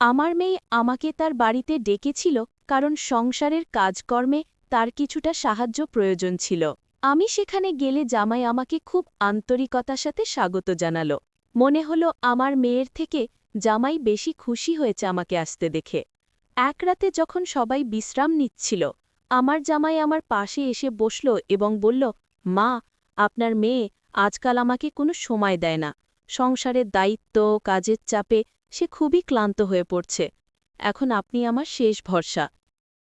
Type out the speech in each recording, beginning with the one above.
আমার মেয়ে আমাকে তার বাড়িতে ডেকেছিল কারণ সংসারের কাজকর্মে তার কিছুটা সাহায্য প্রয়োজন ছিল। আমি সেখানে গেলে জামাই আমাকে খুব আন্তরিকতার সাথে স্বাগত জানালো। মনে হলো আমার মেয়ের থেকে জামাই বেশি খুশি হয়েছে আমাকে আসতে দেখে। এক রাতে যখন সবাই বিশ্রাম নিচ্ছিল, আমার জামাই আমার পাশে এসে বসল এবং বলল, মা, আপনার মেয়ে আজকাল আমাকে কোনো সময় দেয় না। সংসারের দায়িত্ব, কাজের চাপে সে খুবই ক্লান্ত হয়ে পড়ছে। এখন আপনি আমার শেষ ভরসা।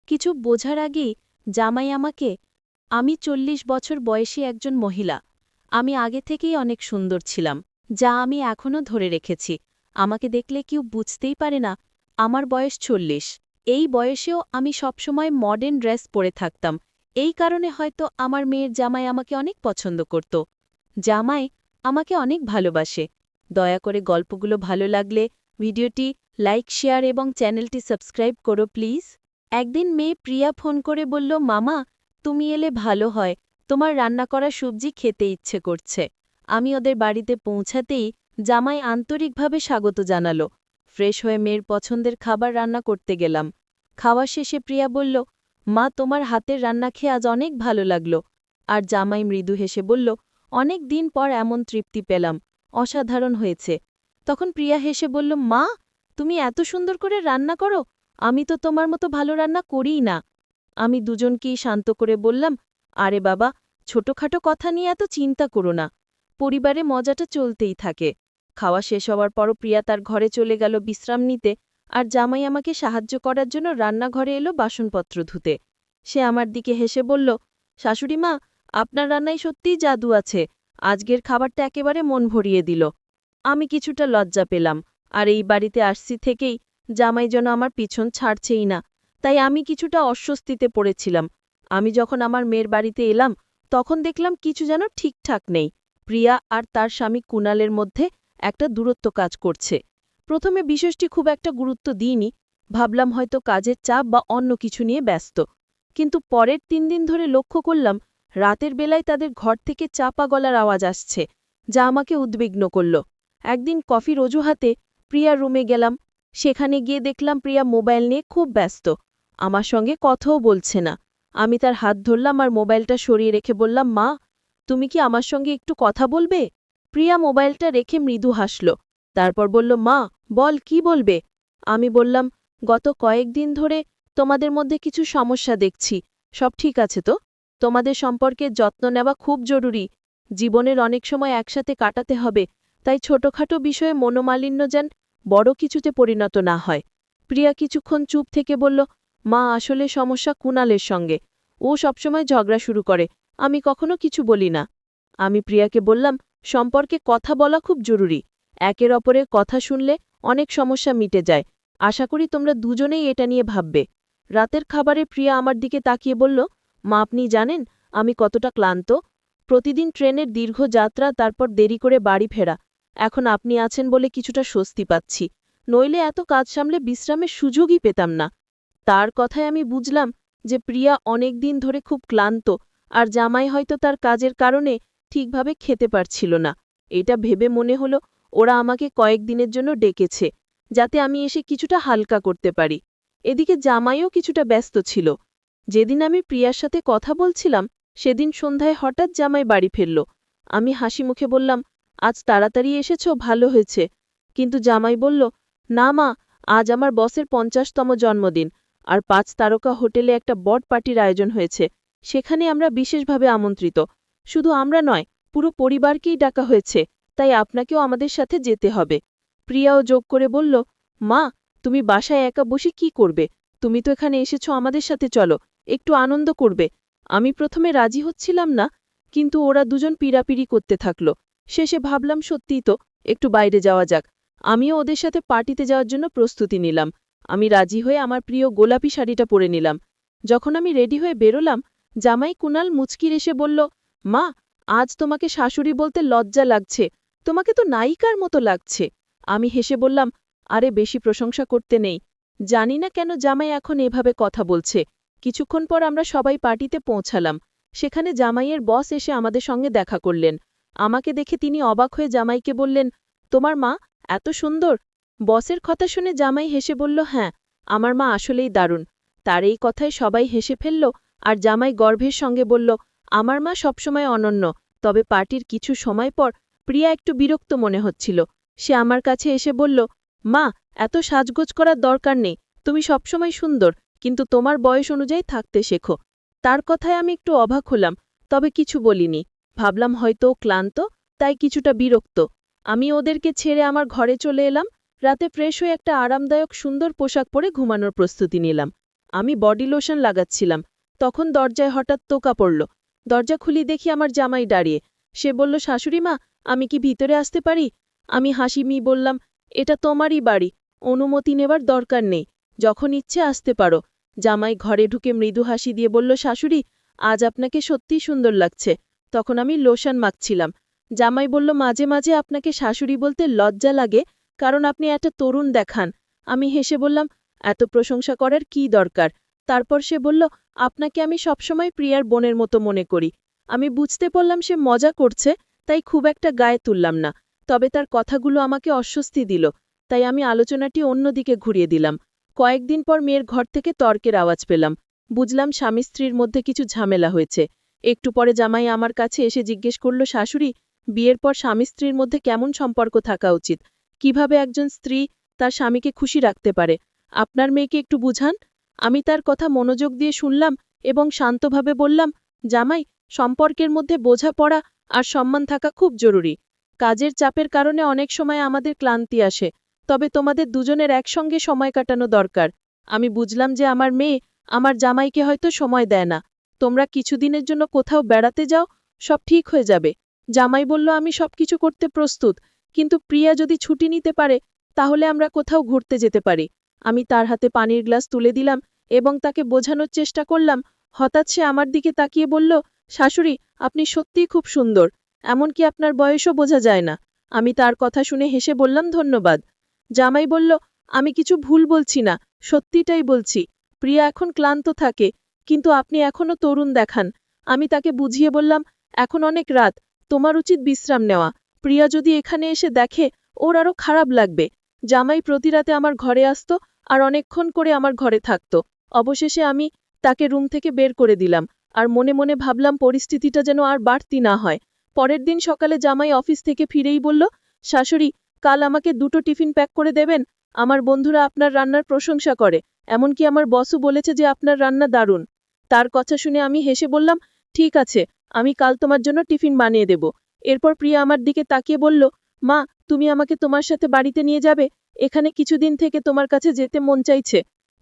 কিছু বোঝার আগেই জামাই আমাকে, আমি ৪০ বছর বয়সী একজন মহিলা। আমি আগে থেকেই অনেক সুন্দর ছিলাম, যা আমি এখনও ধরে রেখেছি। আমাকে দেখলে কেউ বুঝতেই পারে না আমার বয়স ৪০। এই বয়সেও আমি সবসময় মডার্ন ড্রেস পরে থাকতাম। এই কারণে হয়তো আমার মেয়ের জামাই আমাকে অনেক পছন্দ করত। জামাই আমাকে অনেক ভালোবাসে। দয়া করে গল্পগুলো ভালো লাগলে ভিডিওটি লাইক, শেয়ার এবং চ্যানেলটি সাবস্ক্রাইব করো প্লিজ। একদিন মেয়ে প্রিয়া ফোন করে বলল, মামা, তুমি এলে ভালো হয়, তোমার রান্না করা সবজি খেতে ইচ্ছে করছে। আমি ওদের বাড়িতে পৌঁছাতেই জামাই আন্তরিকভাবে স্বাগত জানালো। ফ্রেশ হয়ে মেয়ের পছন্দের খাবার রান্না করতে গেলাম। খাওয়া শেষে প্রিয়া বলল, মা, তোমার হাতের রান্না খেয়ে আজ অনেক ভালো লাগলো। আর জামাই মৃদু হেসে বলল, অনেক দিন পর এমন তৃপ্তি পেলাম, অসাধারণ হয়েছে। তখন প্রিয়া হেসে বলল, মা, তুমি এত সুন্দর করে রান্না করো, আমি তো তোমার মতো ভালো রান্না করিই না। আমি দুজনকেই শান্ত করে বললাম, আরে বাবা, ছোটখাটো কথা নিয়ে এত চিন্তা করো না, পরিবারে মজাটা চলতেই থাকে। খাওয়া শেষ হওয়ার পরও প্রিয়া তার ঘরে চলে গেল বিশ্রাম নিতে, আর জামাই আমাকে সাহায্য করার জন্য রান্নাঘরে এলো বাসনপত্র ধুতে। সে আমার দিকে হেসে বলল, শাশুড়ি মা, আপনার রান্নায় সত্যিই জাদু আছে, আজকের খাবারটা একেবারে মন ভরিয়ে দিল। আমি কিছুটা লজ্জা পেলাম, আর এই বাড়িতে আসছি থেকেই জামাই যেন আমার পিছন ছাড়ছেই না, তাই আমি কিছুটা অস্বস্তিতে পড়েছিলাম। আমি যখন আমার মেয়ের বাড়িতে এলাম, তখন দেখলাম কিছু যেন ঠিকঠাক নেই। প্রিয়া আর তার স্বামী কুণালের মধ্যে একটা দূরত্ব কাজ করছে। প্রথমে বিষয়টি খুব একটা গুরুত্ব দিইনি, ভাবলাম হয়তো কাজের চাপ বা অন্য কিছু নিয়ে ব্যস্ত। কিন্তু পরের ৩ দিন ধরে লক্ষ্য করলাম রাতের বেলায় তাদের ঘর থেকে চাপা গলার আওয়াজ আসছে, যা আমাকে উদ্বিগ্ন করল। একদিন কফির অজুহাতে প্রিয়ার রুমে গেলাম। সেখানে গিয়ে দেখলাম প্রিয়া মোবাইল নিয়ে খুব ব্যস্ত, আমার সঙ্গে কথাও বলছে না। আমি তার হাত ধরলাম আর মোবাইলটা সরিয়ে রেখে বললাম, মা, তুমি কি আমার সঙ্গে একটু কথা বলবে? প্রিয়া মোবাইলটা রেখে মৃদু হাসল। তারপর বলল, মা, বল, কি বলবে? আমি বললাম, গত কয়েকদিন ধরে তোমাদের মধ্যে কিছু সমস্যা দেখছি, সব ঠিক আছে তো? তোমাদের সম্পর্কে যত্ন নেওয়া খুব জরুরি। জীবনের অনেক সময় একসাথে কাটাতে হবে, তাই ছোটখাটো বিষয়ে মনোমালিন্য যেন বড় কিছুতে পরিণত না হয়। প্রিয়া কিছুক্ষণ চুপ থেকে বলল, মা, আসলে সমস্যা কুণালের সঙ্গে। ও সবসময় ঝগড়া শুরু করে, আমি কখনো কিছু বলি না। আমি প্রিয়াকে বললাম, সম্পর্কে কথা বলা খুব জরুরি। একের অপরের কথা শুনলে অনেক সমস্যা মিটে যায়। আশা করি তোমরা দুজনেই এটা নিয়ে ভাববে। রাতের খাবারে প্রিয়া আমার দিকে তাকিয়ে বলল, মা, আপনি জানেন আমি কতটা ক্লান্ত? প্রতিদিন ট্রেনের দীর্ঘ যাত্রা, তারপর দেরি করে বাড়ি ফেরা। এখন আপনি আছেন বলে কিছুটা স্বস্তি পাচ্ছি, নইলে এত কাজ সামলে বিশ্রামের সুযোগই পেতাম না। তার কথায় আমি বুঝলাম যে প্রিয়া অনেক দিন ধরে খুব ক্লান্ত, আর জামাই হয়তো তার কাজের কারণে ঠিকভাবে খেতে পারছিল না। এটা ভেবে মনে হলো ওরা আমাকে কয়েকদিনের জন্য ডেকেছে, যাতে আমি এসে কিছুটা হালকা করতে পারি। এদিকে জামাইও কিছুটা ব্যস্ত ছিল। যেদিন আমি প্রিয়ার সাথে কথা বলছিলাম, সেদিন সন্ধ্যায় হঠাৎ জামাই বাড়ি ফিরল। আমি হাসি মুখে বললাম, আজ তাড়াতাড়ি এসেছ, ভালো হয়েছে। কিন্তু জামাই বলল, না মা, আজ আমার বসের ৫০তম জন্মদিন, আর ৫ তারকা হোটেলে একটা বড় পার্টির আয়োজন হয়েছে। সেখানে আমরা বিশেষভাবে আমন্ত্রিত। শুধু আমরা নয়, পুরো পরিবারকেই ডাকা হয়েছে, তাই আপনাকেও আমাদের সাথে যেতে হবে। প্রিয়াও যোগ করে বলল, মা, তুমি বাসায় একা বসে কি করবে? তুমি তো এখানে এসেছ আমাদের সাথে, চলো, একটু আনন্দ করবে। আমি প্রথমে রাজি হচ্ছিলাম না, কিন্তু ওরা দুজন পীড়াপিড়ি করতে থাকল। শেষে ভাবলাম, সত্যিই তো, একটু বাইরে যাওয়া যাক। আমিও ওদের সাথে পার্টিতে যাওয়ার জন্য প্রস্তুতি নিলাম। আমি রাজি হয়ে আমার প্রিয় গোলাপি শাড়িটা পরে নিলাম। যখন আমি রেডি হয়ে বেরোলাম, জামাই কুণাল মুচকির এসে বলল, মা, আজ তোমাকে শাশুড়ি বলতে লজ্জা লাগছে, তোমাকে তো নায়িকার মতো লাগছে। আমি হেসে বললাম, আরে, বেশি প্রশংসা করতে নেই। জানি না কেন জামাই এখন এভাবে কথা বলছে। কিছুক্ষণ পর আমরা সবাই পার্টিতে পৌঁছালাম। সেখানে জামাইয়ের বস এসে আমাদের সঙ্গে দেখা করলেন। আমাকে দেখে তিনি অবাক হয়ে জামাইকে বললেন, তোমার মা এত সুন্দর? বসের কথা শুনে জামাই হেসে বলল, হ্যাঁ, আমার মা আসলেই দারুণ। তার এই কথায় সবাই হেসে ফেলল, আর জামাই গর্বের সঙ্গে বলল, আমার মা সবসময় অনন্য। তবে পার্টির কিছু সময় পর প্রিয়া একটু বিরক্ত মনে হচ্ছিল। সে আমার কাছে এসে বলল, মা, এত সাজগোজ করার দরকার নেই। তুমি সবসময় সুন্দর, কিন্তু তোমার বয়স অনুযায়ী থাকতে শেখো। তার কথায় আমি একটু অবাক হলাম, তবে কিছু বলিনি। ভাবলাম হয়তো ও ক্লান্ত, তাই কিছুটা বিরক্ত। আমি ওদেরকে ছেড়ে আমার ঘরে চলে এলাম। রাতে ফ্রেশ হয়ে একটা আরামদায়ক সুন্দর পোশাক পরে ঘুমানোর প্রস্তুতি নিলাম। আমি বডি লোশন লাগাচ্ছিলাম, তখন দরজায় হঠাৎ টোকা পড়ল। দরজা খুলি দেখি আমার জামাই দাঁড়িয়ে। সে বলল, শাশুড়ি মা, আমি কি ভিতরে আসতে পারি? আমি হাসি বললাম, এটা তোমারই বাড়ি, অনুমতি নেবার দরকার নেই, যখন ইচ্ছে আসতে পারো। জামাই ঘরে ঢুকে মৃদু হাসি দিয়ে বলল, শাশুড়ি, আজ আপনাকে সত্যিই সুন্দর লাগছে। তখন আমি লোশন মাখছিলাম। জামাই বলল, মাঝে মাঝে আপনাকে শাশুড়ি বলতে লজ্জা লাগে, কারণ আপনি একটা তরুণ দেখান। আমি হেসে বললাম, এত প্রশংসা করার কী দরকার? তারপর সে বলল, আপনাকে আমি সবসময় প্রিয়ার বোনের মতো মনে করি। আমি বুঝতে পারলাম সে মজা করছে, তাই খুব একটা গায়ে তুললাম না। তবে তার কথাগুলো আমাকে অস্বস্তি দিল, তাই আমি আলোচনাটি অন্যদিকে ঘুরিয়ে দিলাম। কয়েকদিন পর মেয়ের ঘর থেকে তর্কের আওয়াজ পেলাম। বুঝলাম স্বামী স্ত্রীর মধ্যে কিছু ঝামেলা হয়েছে। একটু পরে জামাই আমার কাছে এসে জিজ্ঞেস করল, শাশুড়ি, বিয়ের পর স্বামী স্ত্রীর মধ্যে কেমন সম্পর্ক থাকা উচিত? কিভাবে একজন স্ত্রী তার স্বামীকে খুশি রাখতে পারে? আপনার মেয়েকে একটু বুঝান। আমি তার কথা মনোযোগ দিয়ে শুনলাম এবং শান্তভাবে বললাম, জামাই, সম্পর্কের মধ্যে বোঝাপড়া আর সম্মান থাকা খুব জরুরি। কাজের চাপের কারণে অনেক সময় আমাদের ক্লান্তি আসে, তবে তোমাদের দুজনের একসঙ্গে সময় কাটানো দরকার। আমি বুঝলাম যে আমার মেয়ে আমার জামাইকে হয়তো সময় দেয় না। তোমরা কিছুদিনের জন্য কোথাও বেড়াতে যাও, সব ঠিক হয়ে যাবে। জামাই বলল, আমি সবকিছু করতে প্রস্তুত, কিন্তু প্রিয়া যদি ছুটি নিতে পারে তাহলে আমরা কোথাও ঘুরতে যেতে পারি। আমি তার হাতে পানির গ্লাস তুলে দিলাম এবং তাকে বোঝানোর চেষ্টা করলাম। হঠাৎ সে আমার দিকে তাকিয়ে বলল, শাশুড়ি, আপনি সত্যিই খুব সুন্দর, এমনকি আপনার বয়সও বোঝা যায় না। আমি তার কথা শুনে হেসে বললাম, ধন্যবাদ। জামাই বলল, আমি কিছু ভুল বলছি না, সত্যিটাই বলছি। প্রিয়া এখন ক্লান্ত থাকে, কিন্তু আপনি এখনও তরুণ দেখান। আমি তাকে বুঝিয়ে বললাম, এখন অনেক রাত, তোমার উচিত বিশ্রাম নেওয়া। প্রিয়া যদি এখানে এসে দেখে, ওর আরও খারাপ লাগবে। জামাই প্রতি রাতে আমার ঘরে আসত আর অনেকক্ষণ করে আমার ঘরে থাকত। অবশেষে আমি তাকে রুম থেকে বের করে দিলাম, আর মনে মনে ভাবলাম পরিস্থিতিটা যেন আর বাড়তি না হয়। পরের দিন সকালে জামাই অফিস থেকে ফিরেই বলল, শাশুড়ি, কাল আমাকে 2টো টিফিন প্যাক করে দেবেন। আমার বন্ধুরা আপনার রান্নার প্রশংসা করে, এমনকি আমার বসও বলেছে যে আপনার রান্না দারুণ। তার কথা শুনে আমি হেসে বললাম, ঠিক আছে, আমি কাল তোমার জন্য টিফিন বানিয়ে দেব। এরপর প্রিয়া আমার দিকে তাকিয়ে বলল, মা, তুমি আমাকে তোমার সাথে বাড়িতে নিয়ে যাবে? এখানে কিছুদিন থেকে তোমার কাছে যেতে মন চাইছে।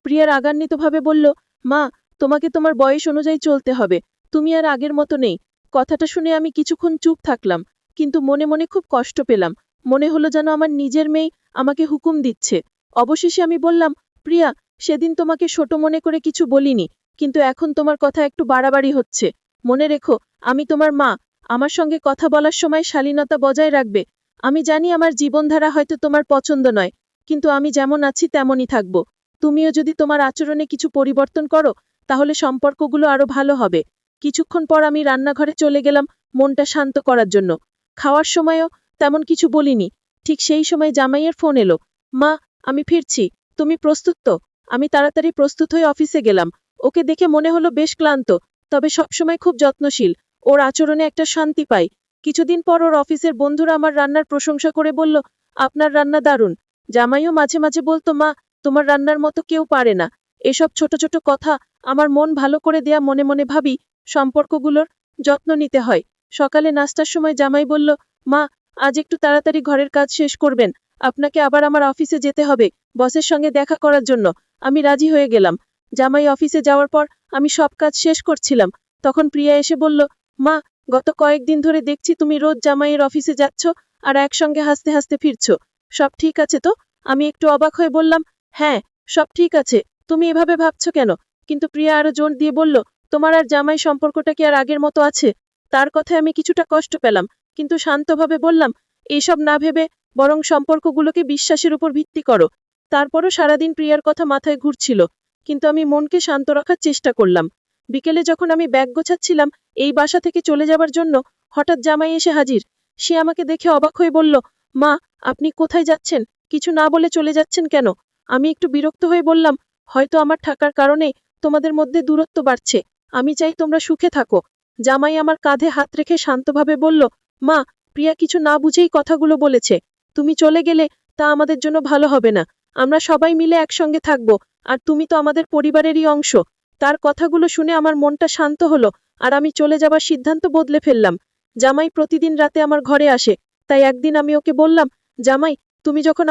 প্রিয়া রাগান্বিতভাবে বলল, মা, তোমাকে তোমার বয়স অনুযায়ী চলতে হবে, তুমি আর আগের মতো নেই। কথাটা শুনে আমি কিছুক্ষণ চুপ থাকলাম, কিন্তু মনে মনে খুব কষ্ট পেলাম। মনে হলো যেন আমার নিজের মেয়ে আমাকে হুকুম দিচ্ছে। অবশেষে আমি বললাম, প্রিয়া, সেদিন তোমাকে ছোট মনে করে কিছু বলিনি, কিন্তু এখন তোমার কথা একটু বাড়াবাড়ি হচ্ছে। মনে রেখো, আমি তোমার মা, আমার সঙ্গে কথা বলার সময় শালীনতা বজায় রাখবে। আমি জানি আমার জীবনধারা হয়তো তোমার পছন্দ নয়, কিন্তু আমি যেমন আছি তেমনই থাকব। তুমিও যদি তোমার আচরণে কিছু পরিবর্তন করো, তাহলে সম্পর্কগুলো আরো ভালো হবে। কিছুক্ষণ পর আমি রান্নাঘরে চলে গেলাম মনটা শান্ত করার জন্য। খাওয়ার সময়ও তেমন কিছু বলিনি। ঠিক সেই সময় জামাইয়ের ফোন এলো, মা, আমি ফিরছি, তুমি প্রস্তুত তো? আমি তাড়াতাড়ি প্রস্তুত হয়ে অফিসে গেলাম। ওকে দেখে মনে হলো বেশ ক্লান্ত, তবে সবসময় খুব যত্নশীল। ওর আচরণে একটা শান্তি পাই। কিছুদিন পর ওর অফিসের বন্ধুরা আমার রান্নার প্রশংসা করে বলল, আপনার রান্না দারুণ। জামাইও মাঝে মাঝে বলতো, মা, তোমার রান্নার মতো কেউ পারে না। এসব ছোট ছোট কথা আমার মন ভালো করে দেয়া। মনে মনে ভাবি, সম্পর্কগুলোর যত্ন নিতে হয়। সকালে নাস্তার সময় জামাই বলল, মা, আজ একটু তাড়াতাড়ি ঘরের কাজ শেষ করবেন, আপনাকে আবার আমার অফিসে যেতে হবে বসের সঙ্গে দেখা করার জন্য। আমি রাজি হয়ে গেলাম। জামাই অফিসে যাওয়ার পর আমি সব কাজ শেষ করছিলাম, তখন প্রিয়া এসে বলল, মা, গত কয়েকদিন ধরে দেখছি তুমি রোজ জামাইয়ের অফিসে যাচ্ছ আর একসঙ্গে হাসতে হাসতে ফিরছ। সব ঠিক আছে তো? আমি একটু অবাক হয়ে বললাম, হ্যাঁ, সব ঠিক আছে। তুমি এভাবে ভাবছো কেন? কিন্তু প্রিয়া আরো জোর দিয়ে বলল, তোমার আর জামাই সম্পর্কটা কি আর আগের মতো আছে? তার কথায় আমি কিছুটা কষ্ট পেলাম, কিন্তু শান্তভাবে বললাম, এইসব না ভেবে বরং সম্পর্কগুলোকে বিশ্বাসের উপর ভিত্তি করো। তারপরও সারাদিন প্রিয়ার কথা মাথায় ঘুরছিল, কিন্তু আমি মনকে শান্ত রাখার চেষ্টা করলাম। বিকেলে যখন আমি ব্যাগ গোছাচ্ছিলাম এই বাসা থেকে চলে যাবার জন্য, হঠাৎ জামাই এসে হাজির। সে আমাকে দেখে অবাক হয়ে বলল, মা, আপনি কোথায় যাচ্ছেন? কিছু না বলে চলে যাচ্ছেন কেন? আমি একটু বিরক্ত হয়ে বললাম, হয়তো আমার থাকার কারণে তোমাদের মধ্যে দূরত্ব বাড়ছে। আমি চাই তোমরা সুখে থাকো। জামাই আমার কাঁধে হাত রেখে শান্তভাবে বলল, মা, প্রিয়া কিছু না বুঝেই কথাগুলো বলেছে। তুমি চলে গেলে তা আমাদের জন্য ভালো হবে না। আমরা সবাই মিলে একসঙ্গে থাকবো, আর তুমি তো আমাদের পরিবারেরই অংশ। তার কথাগুলো শুনে আমার মনটা শান্ত হলো, আর আমি চলে যাবার সিদ্ধান্ত বদলে ফেললাম। জামাই প্রতিদিন রাতে আমার ঘরে আসে, তাই একদিন আমি ওকে বললাম, জামাই, তুমি যখন